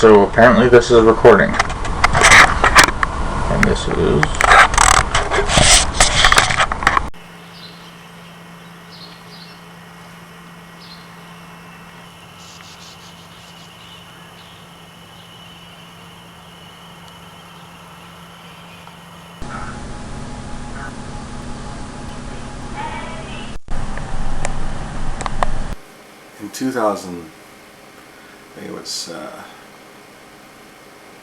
So apparently this is recording. And this is... In 2000, I think it was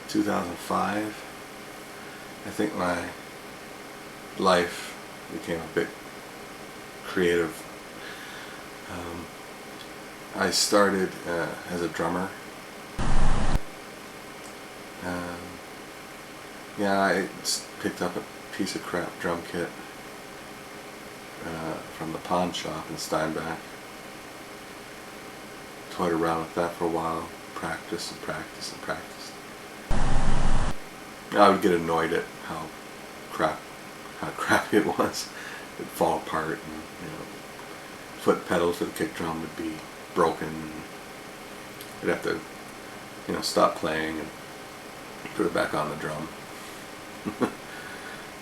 2005, I think my life became a bit creative. I started as a drummer. Yeah, I picked up a piece of crap drum kit from the pawn shop in Steinbach. Toyed around with that for a while, practiced. I would get annoyed at how crappy it was. It'd fall apart, and foot pedals for the kick drum would be broken. I'd have to, stop playing and put it back on the drum.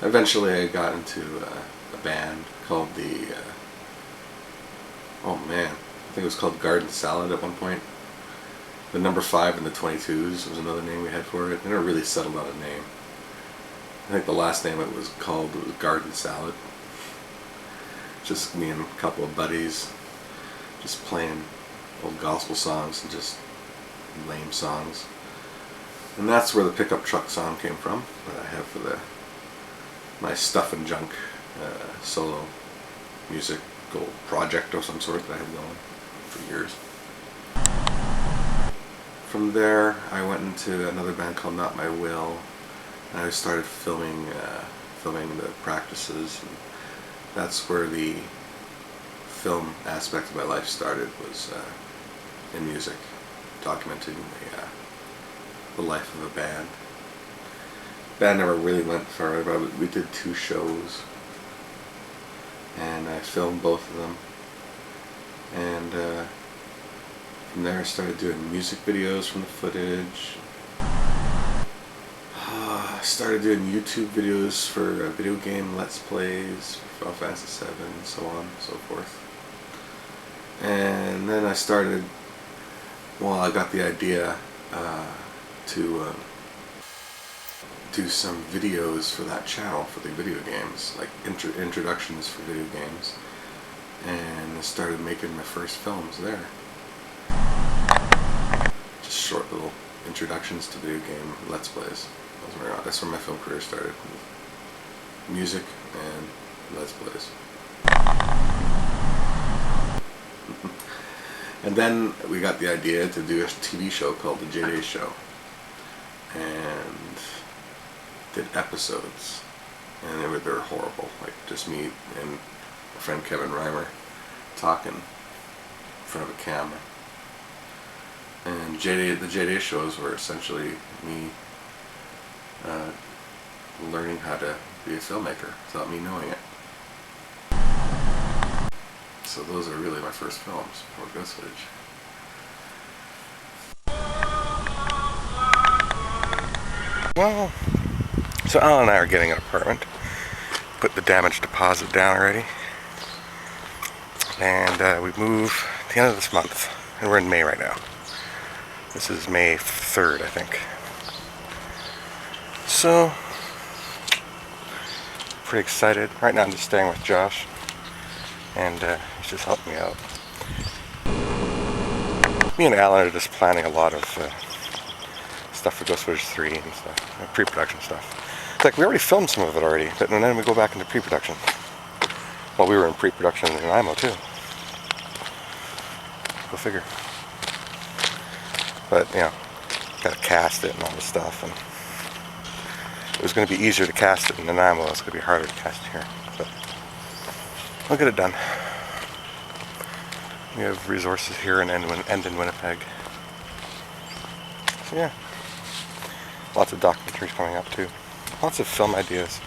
Eventually, I got into a band called the. Oh man. I think it was called Garden Salad at one point. The number 5 and the 22s was another name we had for it. They never really settled on a name. I think the last name it was called was Garden Salad. Just me and a couple of buddies just playing old gospel songs and just lame songs. And that's where the pickup truck song came from that I have for my Stuff and Junk solo musical project of some sort that I have going for years. From there I went into another band called Not My Will, and I started filming the practices, and that's where the film aspect of my life started, was in music, documenting the life of a band. The band never really went far, but we did 2 shows, and I filmed both of them. And from there I started doing music videos from the footage. I started doing YouTube videos for video game Let's Plays, Final Fantasy VII, and so on and so forth. And then I got the idea to do some videos for that channel for the video games, like introductions for video games. And I started making my first films there. Just short little introductions to video game Let's Plays. That's where my film career started. Music and Let's Plays. And then we got the idea to do a TV show called The Day Show. And did episodes. And they were horrible. Like just me and my friend Kevin Reimer talking in front of a camera. And the Day shows were essentially me learning how to be a filmmaker without me knowing it. So those are really my first films before Ghost Footage. Well, so Alan and I are getting an apartment. Put the damage deposit down already. And we move at the end of this month. And we're in May right now. This is May 3rd, I think. So, pretty excited. Right now I'm just staying with Josh. And he's just helping me out. Me and Alan are just planning a lot of stuff for Ghost Footage 3 and stuff. Pre-production stuff. It's like we already filmed some of it already, but and then we go back into pre-production. Well, we were in pre-production in IMO too. Go figure. But, gotta cast it and all this stuff, and it was going to be easier to cast it in Nanaimo. It's going to be harder to cast it here, but we'll get it done. We have resources here and in Winnipeg. So yeah, lots of documentaries coming up too. Lots of film ideas.